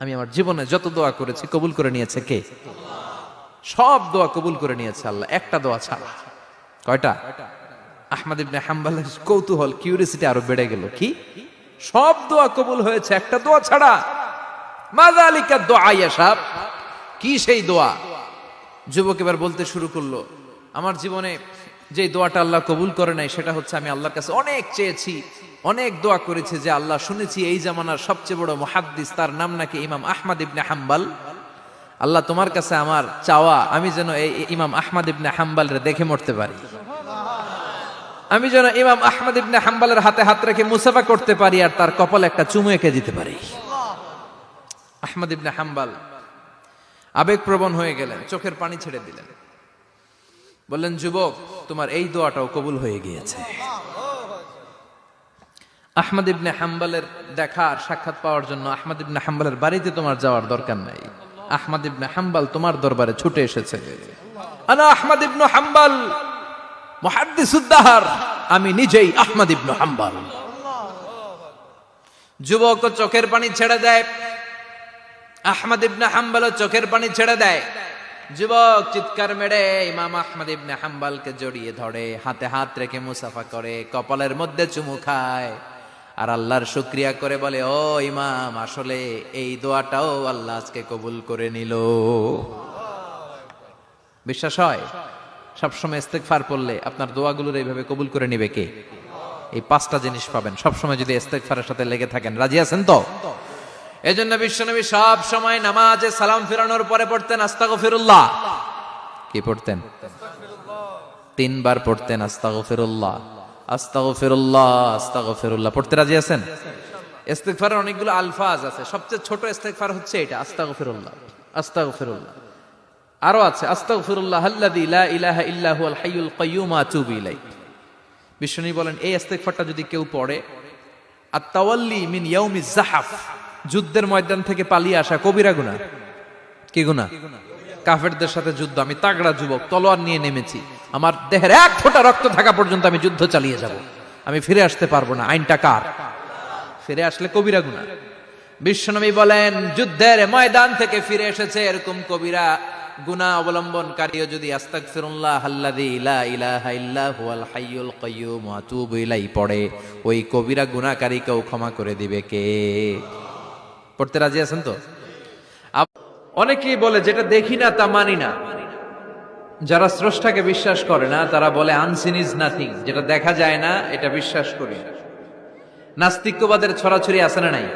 আমি আমার জীবনে যত দোয়া করেছি কবুল করে নিয়েছে কে? সব দোয়া কবুল করে নিয়েছে আল্লাহ, একটা দোয়া ছাড়া। কয়টা? আহমদ ইবনে হাম্বলের কৌতূহল, কিউরিসিটি আরো বেড়ে গেল। কি? সব দোয়া কবুল হয়েছে, একটা দোয়া ছাড়া। মাযালিকা দোয়া ইয়া সাব, কি সেই দোয়া? যুবক এবার বলতে শুরু করলো, আমার জীবনে যে দোয়াটা আল্লাহ কবুল করে নাই সেটা হচ্ছে আমি আল্লাহর কাছে অনেক চেয়েছি, অনেক দোয়া করেছি যে আল্লাহ, শুনেছি এই জামানার সবচেয়ে বড় মুহাদ্দিস, তার নাম নাকি ইমাম আহমদ ইবনে হাম্বল। আল্লাহ, তোমার কাছে আমার চাওয়া, আমি যেন এই ইমাম আহমদ ইবনে হাম্বলরে দেখে মরতে পারি, আমি যেন ইমাম আহমদ ইবনে হাম্বলের হাতে হাত রেখে মুসাফা করতে পারি আর তার কপালে একটা চুমু এঁকে দিতে পারি। আহমদ ইবনে হাম্বল আবেগপ্রবণ হয়ে গেলেন, চোখের পানি ছেড়ে দিলেন, বললেন, যুবক, তোমার এই দোয়াটাও কবুল হয়ে গিয়েছে। আহমদ ইবনে হাম্বলের দেখার সাক্ষাৎ পাওয়ার জন্য আহমদ ইবনে হাম্বলের বাড়িতে তোমার যাওয়ার দরকার নাই, আহমদ ইবনে হাম্বল তোমার দরবারে ছুটে এসেছে। আনা আহমদ ইবনে হাম্বল মুহাদ্দিসুদ দাহর, আমি নিজেই আহমদ ইবনে হাম্বল। যুবক চোখের পানি ছেড়ে দেয়, আহমদ ইবনে হাম্বল চোখের পানি ছেড়ে দেয়। যুবক চিৎকার মেরে ইমাম আহমদ ইবনে হাম্বলকে জড়িয়ে ধরে, হাতে হাত রেখে মুসাফা করে, কপালের মধ্যে চুমু খায় আর আল্লাহর শুকরিয়া করে বলে, ও ইমাম, আসলে এই দোয়াটাও আল্লাহ আজকে কবুল করে নিল। বিশ্বাস হয়? সবসময় ইস্তেগফার পড়লে আপনার দোয়াগুলোর এইভাবে কবুল করে নিবে কে? এই পাঁচটা জিনিস পাবেন সবসময় যদি ইস্তেগফারের সাথে লেগে থাকেন। রাজি আছেন তো? এজন্য বিশ্বনবী সব সময় নামাজে সালাম ফিরানোর পরে পড়তেন আস্তাগফিরুল্লাহ। কি পড়তেন? 3 বার পড়তেন আস্তাগফিরুল্লাহ, আস্তাগফিরুল্লাহ, আস্তাগফিরুল্লাহ। পড়তে রাজি আছেন? ইস্তেগফারের অনেকগুলো আলফাজ আছে, সবচেয়ে ছোট ইস্তেগফার হচ্ছে এটা, আস্তাগফিরুল্লাহ, আস্তাগফিরুল্লাহ। আরো আছে আস্তাগফিরুল্লাহ আল্লাযী লা ইলাহা ইল্লা হুয়াল হাইয়ুল কাইয়্যুম ওয়া আতুবু ইলাইহি। বিশ্বনবী বলেন, এই ইস্তেগফারটা যদি কেউ পড়ে, আত-তাওয়াল্লি মিন ইয়াউমিজ যাহাফ, যুদ্ধের ময়দান থেকে পালিয়ে আসা কবিরা গুনাহ। কি গুনাহ? কাফেরদের সাথে যুদ্ধ, আমি তাগড়া যুবক, তলোয়ার নিয়ে নেমেছি, আমার দেহের এক ফোঁটা রক্ত থাকা পর্যন্ত আমি যুদ্ধ চালিয়ে যাব, আমি ফিরে আসতে পারবো না, আইনটা কার? ফিরে আসলে কবিরা গুনাহ। বিশ্বনবী বলেন, যুদ্ধের ময়দান থেকে ফিরে এসেছে এরকম কবিরা গুনাহ অবলম্বনকারীও যদি আস্তাগফিরুল্লাহ আল্লাযী লা ইলাহা ইল্লা হুয়াল হাইয়ুল কাইয়্যুম ওয়া আতুবু ইলাইহি পড়ে, ওই কবিরা গুনাহকারীকেও ক্ষমা করে দিবে কে? পড়তে রাজি আছেন তো? অনেকেই বলে, যেটা দেখি না তা মানি না। যারা স্রষ্টাকে বিশ্বাস করে না তারা বলে আনসিন ইজ নাথিং, যেটা দেখা যায় না এটা বিশ্বাস করি না। নাস্তিক্যবাদের ছড়াছড়ি আছে না নাই?